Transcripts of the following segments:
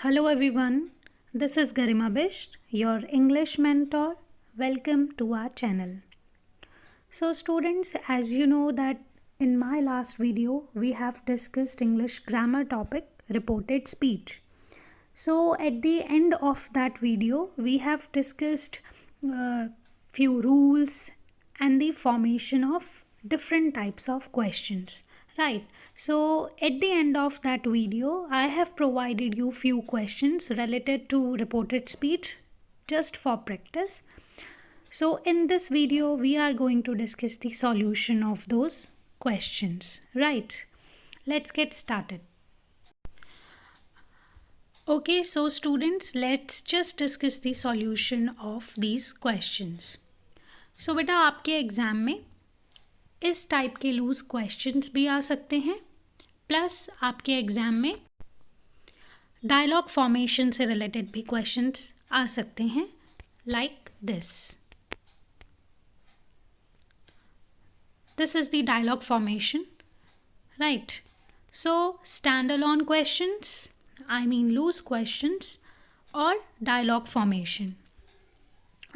Hello everyone, this is Garima Bisht, your English mentor. Welcome to our channel. So students, as you know that in my last video we have discussed English grammar topic reported speech. So at the end of that video we have discussed few rules and the formation of different types of questions, right? So at the end of that video I have provided you few questions related to reported speech just for practice. So in this video we are going to discuss the solution of those questions, right? Let's get started. Okay, so students, let's just discuss the solution of these questions. So बेटा आपके exam में इस type के loose questions भी आ सकते हैं, plus आपके exam में डायलॉग फॉर्मेशन से रिलेटेड भी क्वेश्चंस आ सकते हैं, like this is the dialogue formation, right? So stand alone questions, I mean loose questions और डायलॉग फॉर्मेशन.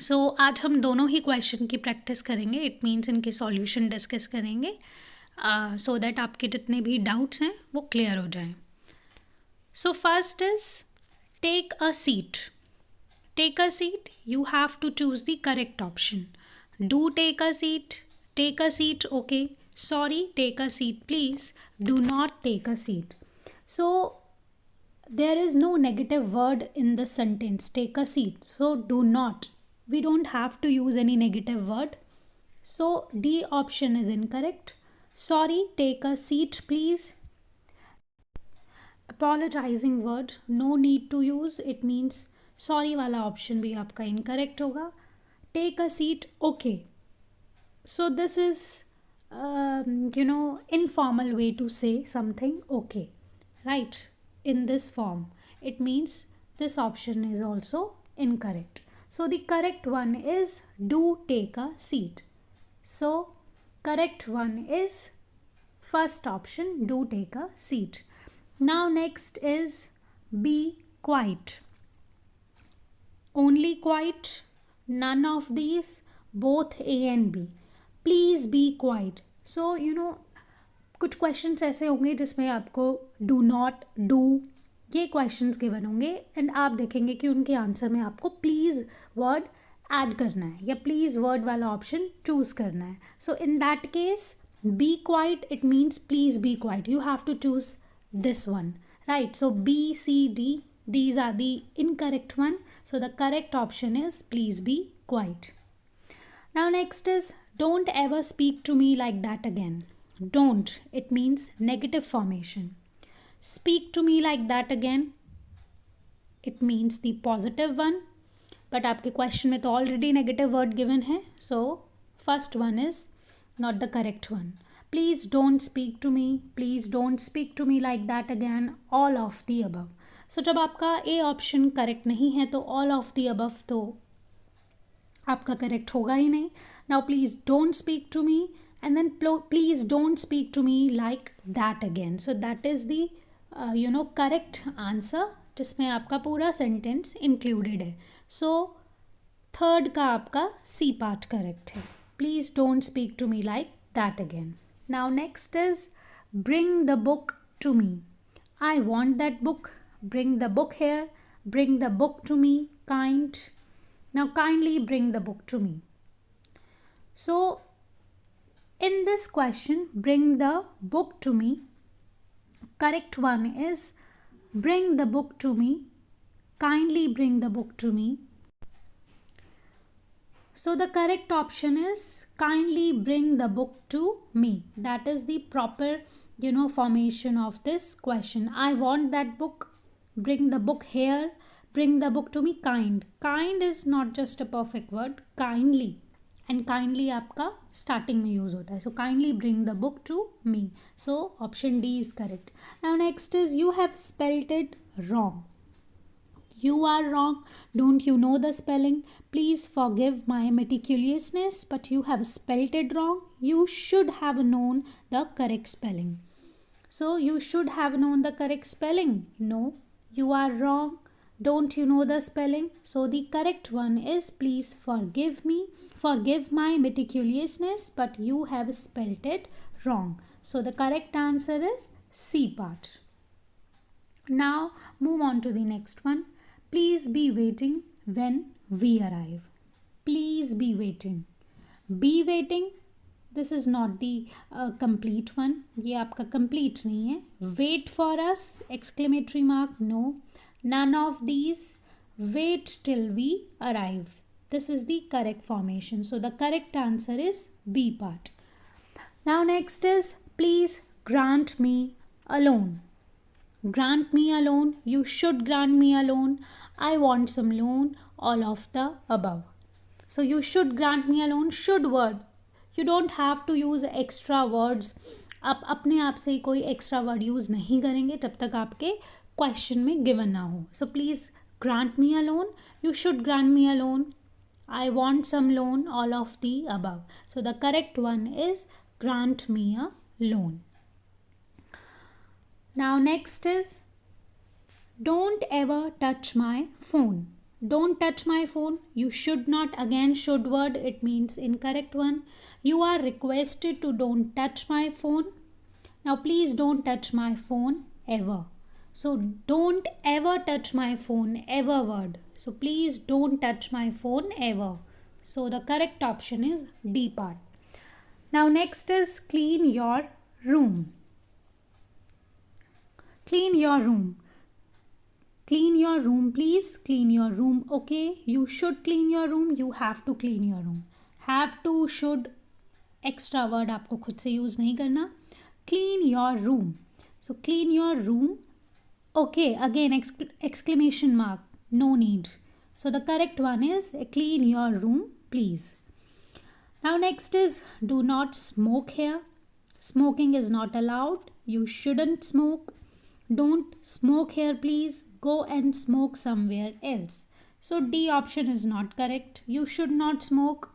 सो आज हम दोनों ही क्वेश्चन की प्रैक्टिस करेंगे. इट मीन्स इनके सॉल्यूशन डिस्कस करेंगे सो दैट आपके जितने भी डाउट्स हैं वो क्लियर हो जाएं. So first is take a seat. Take a seat, you have to choose the correct option. Do take a seat, take a seat, okay. Sorry, take a seat please. Do not take a seat. So there is no negative word in the sentence take a seat, so do not, we don't have to use any negative word. So D option is incorrect. Sorry, take a seat please. Apologizing word no need to use, it means sorry वाला option भी आपका incorrect होगा. Take a seat, okay. So this is informal way to say something okay, right? In this form, it means this option is also incorrect. So the correct one is do take a seat. So correct one is first option, do take a seat. Now next is be quiet. Only quiet, none of these, both A and B. Please be quiet. So कुछ questions ऐसे होंगे जिसमें आपको do not, do, ये questions given होंगे and आप देखेंगे कि उनके आंसर में आपको प्लीज़ वर्ड ऐड करना है या प्लीज़ वर्ड वाला ऑप्शन चूज़ करना है. So in that case be quiet, it means please be quiet. You have to choose this one, right? So B, C, D, these are the incorrect one. So the correct option is please be quiet. Now next is don't ever speak to me like that again. Don't, it means negative formation. Speak to me like that again, it means the positive one, but आपके question में तो already negative word given है, so first one is not the correct one. Please don't speak to me, please don't speak to me like that again, all of the above. So जब आपका A option correct नहीं है तो all of the above तो आपका correct होगा ही नहीं. Now please don't speak to me and then please don't speak to me like that again. So that is the correct answer जिसमें आपका पूरा sentence included है. So third का आपका C part correct है. Please don't speak to me like that again. Now next is bring the book to me. I want that book. Bring the book here. Bring the book to me. Kind. Now kindly bring the book to me. So in this question, bring the book to me, correct one is bring the book to me, kindly bring the book to me. So the correct option is kindly bring the book to me. That is the proper formation of this question. I want that book. Bring the book here. Bring the book to me. Kind. Kind is not just a perfect word. Kindly. And kindly आपका starting में use होता है. So kindly bring the book to me. So option D is correct. Now next is you have spelled it wrong. You are wrong. Don't you know the spelling? Please forgive my meticulousness, but you have spelled it wrong. You should have known the correct spelling. So you should have known the correct spelling. No, You are wrong. Don't you know the spelling? So the correct one is please forgive me, forgive my meticulousness, but you have spelled it wrong. So the correct answer is C part. Now move on to the next one. Please be waiting when we arrive. Please be waiting. Be waiting, this is not the complete one, ये आपका complete नहीं है. Wait for us exclamatory mark, no. None of these, wait till we arrive. This is the correct formation. So the correct answer is B part. Now next is please grant me alone. Grant me alone. You should grant me alone. I want some loan. All of the above. So you should grant me alone. Should word. You don't have to use extra words. आप अपने आप से कोई extra word use नहीं करेंगे जब तक आपके क्वेश्चन में गिवन ना हो. So please grant me alone. You should grant me alone. I want some loan. All of the above. So the correct one is grant me a loan. Now next is don't ever touch my phone. Don't touch my phone. You should not. Again should word, it means incorrect one. You are requested to don't touch my phone. Now please don't touch my phone ever. So don't ever touch my phone ever word. So please don't touch my phone ever. So the correct option is D part. Now next is clean your room. Clean your room. Clean your room, please. Clean your room. Okay, you should clean your room. You have to clean your room. Have to, should, extra word आपको खुद से use नहीं करना. Clean your room. So clean your room. Okay, again exclamation mark. No need. So the correct one is clean your room, please. Now next is do not smoke here. Smoking is not allowed. You shouldn't smoke. Don't smoke here, please. Go and smoke somewhere else. So D option is not correct. You should not smoke.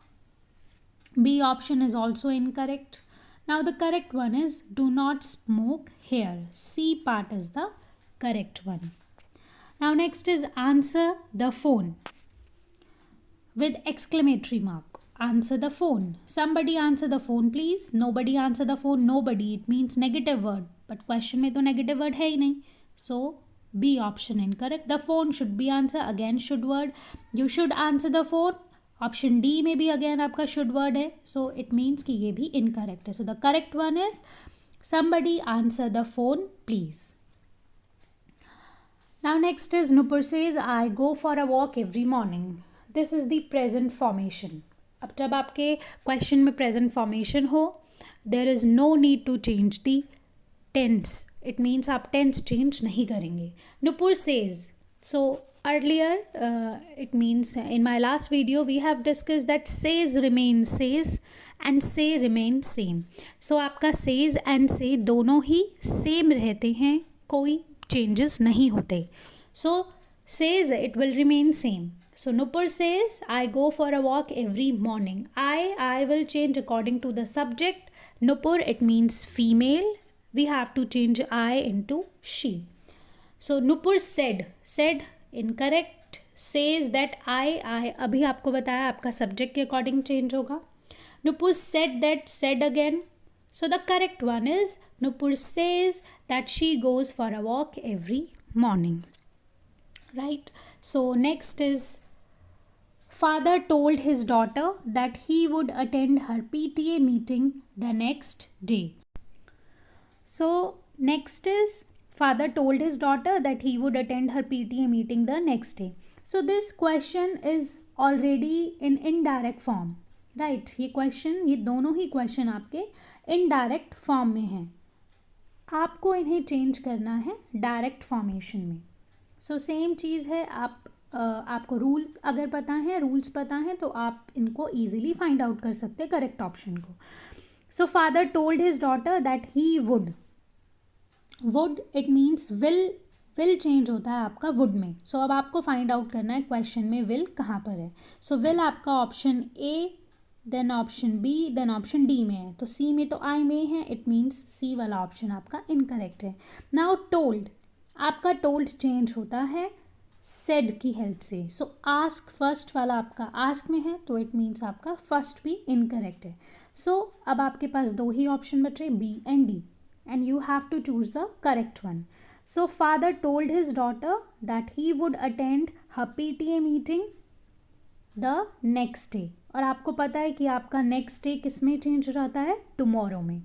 B option is also incorrect. Now the correct one is do not smoke here. C part is the correct one. Now next is answer the phone with exclamatory mark. Answer the phone. Somebody answer the phone, please. Nobody answer the phone. Nobody, it means negative word. But question में तो negative word है ही नहीं. So B option incorrect. The phone should be answer. Again should word. You should answer the phone. Option D में भी again आपका should word है. So it means कि ये भी इनकरेक्ट है. So the correct one is somebody answer the phone please. Now next is Nupur says I go for a walk every morning. This is the present formation. अब जब आपके question में present formation हो there is no need to change the tense. It means आप tense change नहीं करेंगे. Nupur says. So earlier it means in my last video we have discussed that says remain says and से remain same. सो आपका says and से दोनों ही same रहते हैं, कोई चेंजेस नहीं होते. So says it will remain same. So Nupur says I go for a walk every morning. I will change according to the subject. Nupur, it means female. We have to change I into she. So Nupur said incorrect. Says that I अभी आपको बताया आपका subject के according change होगा. Nupur said that, said again. So the correct one is Nupur says that she goes for a walk every morning. Right? So next is father told his daughter that he would attend her PTA meeting the next day. So next is father told his daughter that he would attend her PTA meeting the next day. So this question is already in indirect form. Right? ये question, ये दोनों ही question आपके indirect form में हैं. आपको इन्हें change करना है direct formation में. So same चीज़ है. आपको रूल अगर पता है, रूल्स पता है, तो आप इनको ईजिली फाइंड आउट कर सकते हैं करेक्ट ऑप्शन को. सो father told his daughter that he would it means will change होता है आपका वुड में. सो अब आपको फाइंड आउट करना है क्वेश्चन में विल कहाँ पर है. सो विल आपका option A, then option B, then option D में है. तो सी में तो आई में है, इट मीन्स सी वाला ऑप्शन आपका इनकरेक्ट है. नाउ टोल्ड, आपका टोल्ड चेंज होता है सेड की हेल्प से. सो आस्क फर्स्ट वाला आपका आस्क में है तो इट मीन्स आपका फर्स्ट भी इनकरेक्ट है. सो अब आपके पास दो ही ऑप्शन बच रहे, B and D, and you have to choose the correct one. So father told his daughter that he would attend her PTA meeting the next day. और आपको पता है कि आपका नेक्स्ट डे किस में चेंज हो जाता है, टुमारो में,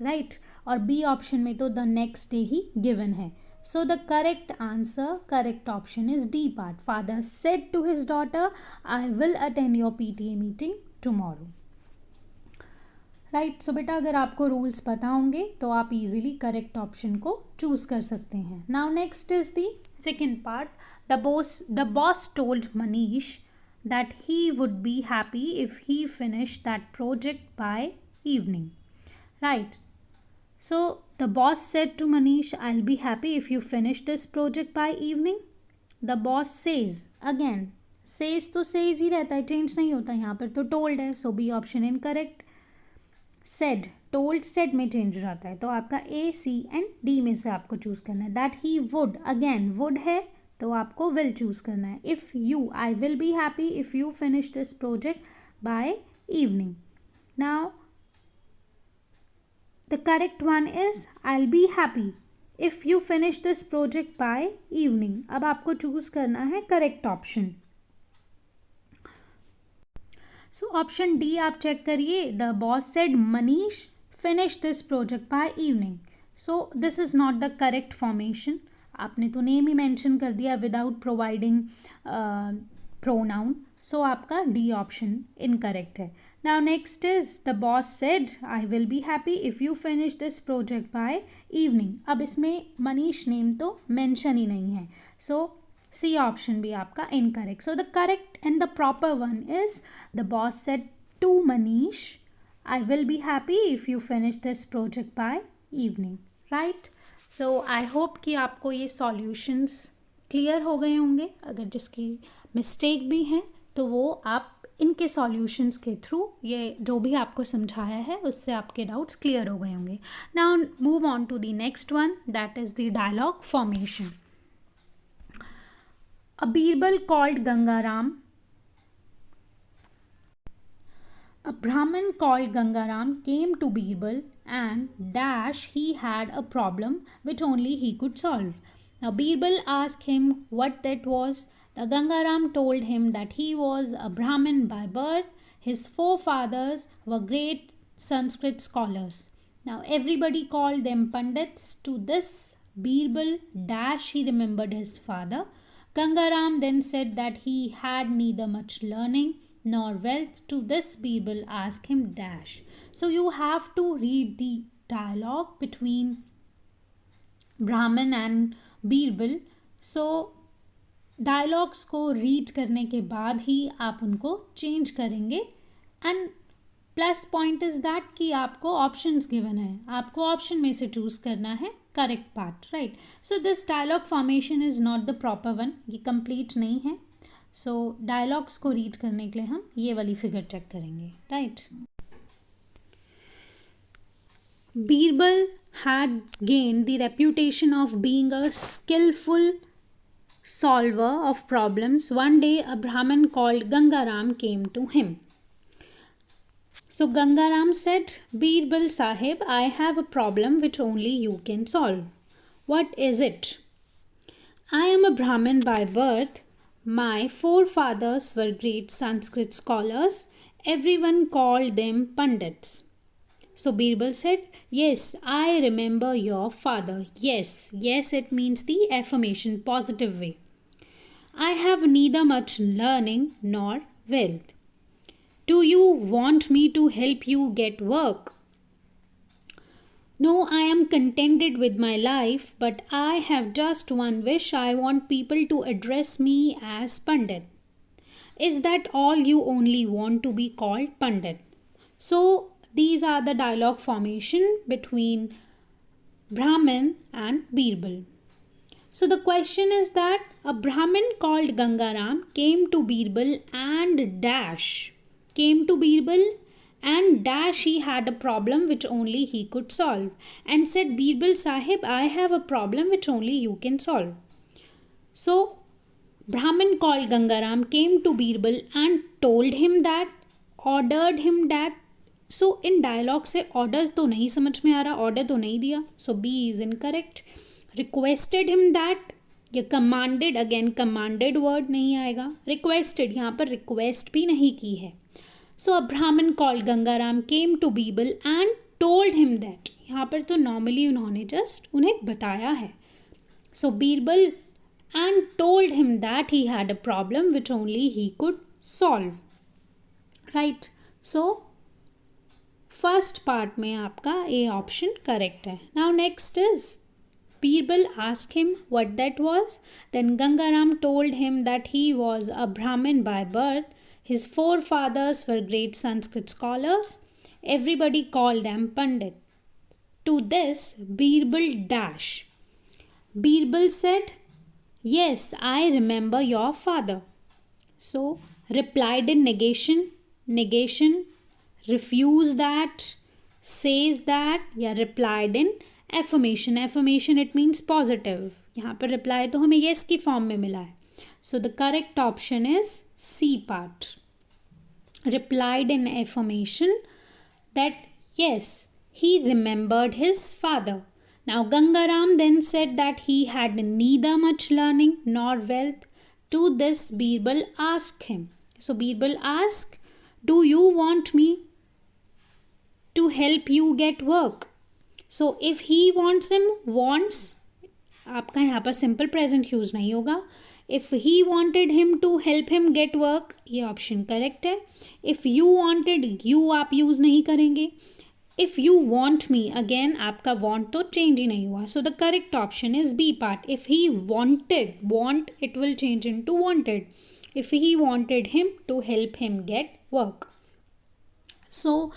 राइट. और बी ऑप्शन में तो the next day he given है. So the correct answer, correct option is D part. Father said to his daughter, I will attend your PTA meeting tomorrow. Right, so बेटा अगर आपको rules पता होंगे तो आप इजीली करेक्ट ऑप्शन को choose कर सकते हैं. Now next is the second part. The boss told Manish that he would be happy if he finished that project by evening. Right. So the boss said to Manish, I'll be happy if you finish this project by evening. The boss says, again says तो says ही रहता है, change नहीं होता. यहाँ पर तो told है, so B option incorrect. said, told said में चेंज हो जाता है, तो आपका A, C and D में से आपको चूज करना है. That he would, again would है तो आपको will चूज करना है. If you, I will be happy if you finish this project by evening. Now the correct one is I'll be happy if you finish this project by evening. अब आपको choose करना है correct option. सो option D आप check करिए. The boss said Manish finish this project by evening. So this is not the correct formation. आपने तो name ही mention कर दिया विदाउट प्रोवाइडिंग प्रोनाउन. सो आपका डी ऑप्शन इनकरेक्ट है. Now next is the boss said I will be happy if you finish this project by evening. अब इसमें Manish name तो mention ही नहीं है, so C option भी आपका incorrect. So the correct and the proper one is the boss said to Manish I will be happy if you finish this project by evening. Right? So I hope कि आपको ये solutions clear हो गए होंगे. अगर जिसकी mistake भी हैं तो वो आप इनके सॉल्यूशंस के थ्रू ये जो भी आपको समझाया है उससे आपके डाउट्स क्लियर हो गए होंगे. Now move on to the next one, that is the dialogue formation. A Birbal called Gangaram. A Brahmin called Gangaram came to Birbal and dash he had a problem which only he could solve. Now Birbal asked him what that was. The Gangaram told him that he was a Brahmin by birth. His forefathers were great Sanskrit scholars. Now everybody called them Pandits. To this Birbal dash he remembered his father. Gangaram then said that he had neither much learning nor wealth. To this Birbal asked him dash. So you have to read the dialogue between Brahmin and Birbal. So dialogues को read करने के बाद ही आप उनको change करेंगे. And plus point is that कि आपको options given है, आपको ऑप्शन में से चूज करना है correct part. Right. So this dialogue formation is not the proper one, ये कंप्लीट नहीं है. सो डायलॉग्स को रीड करने के लिए हम ये वाली फिगर चेक करेंगे. Right. Birbal had gained the reputation of being a skillful solver of problems. One day a Brahmin called Gangaram came to him. So Gangaram said, Birbal Sahib, I have a problem which only you can solve. What is it? I am a Brahmin by birth. My forefathers were great Sanskrit scholars. Everyone called them Pandits. So Birbal said, yes, I remember your father. Yes, yes, it means the affirmation, positive way. I have neither much learning nor wealth. Do you want me to help you get work? No, I am contented with my life, but I have just one wish. I want people to address me as Pandit. Is that all? You only want to be called Pandit? So these are the dialogue formation between Brahmin and Birbal. So the question is that a Brahmin called Gangaram came to Birbal and dash. Came to Birbal and dash he had a problem which only he could solve, and said, Birbal Sahib, I have a problem which only you can solve. So Brahmin called Gangaram, came to Birbal and told him that, ordered him that. So in dialogue से order तो नहीं समझ में आ रहा, order तो नहीं दिया, so B is incorrect. Requested him that, या commanded, again commanded word नहीं आएगा. Requested, यहाँ पर request भी नहीं की है. So a Brahmin called Gangaram, came to Birbal and told him that. यहाँ पर तो normally उन्होंने just उन्हें बताया है. So Birbal and told him that he had a problem which only he could solve. Right. So first part में आपका A option correct है. Now next is Birbal asked him what that was. Then Gangaram told him that he was a Brahmin by birth. His forefathers were great Sanskrit scholars. Everybody called them Pandit. To this Birbal dash. Birbal said, Yes, I remember your father. So replied in negation, refuse that, says that, या replied in affirmation. Affirmation it means positive. यहाँ पर reply तो हमें yes की form में मिला है. So the correct option is C part. Replied in affirmation that yes, he remembered his father. Now Gangaram then said that he had neither much learning nor wealth. To this Birbal asked him. So Birbal asked, do you want me to help you get work? So if he wants him, wants, आपका यहाँ पर simple present use नहीं होगा. If he wanted him to help him get work, ये option correct है. If you wanted, you आप use नहीं करेंगे. If you want me, again आपका want तो change ही नहीं हुआ. So the correct option is B part. If he wanted, want it will change into wanted. If he wanted him to help him get work. So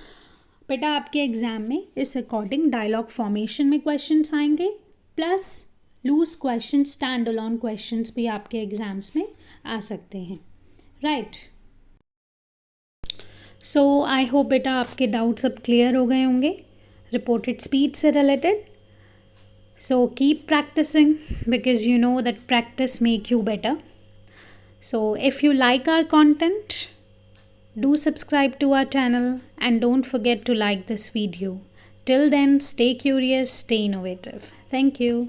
बेटा आपके exam में इस according dialogue formation में questions आएंगे, plus loose question, stand alone questions भी आपके exams में आ सकते हैं. राइट. सो आई होप बेटा आपके डाउट्स अब क्लियर हो गए होंगे रिपोर्टेड स्पीच से related. So keep practising because you know that practice make you better. So if you like our content, do subscribe to our channel and don't forget to like this video. Till then, stay curious, stay innovative. Thank you.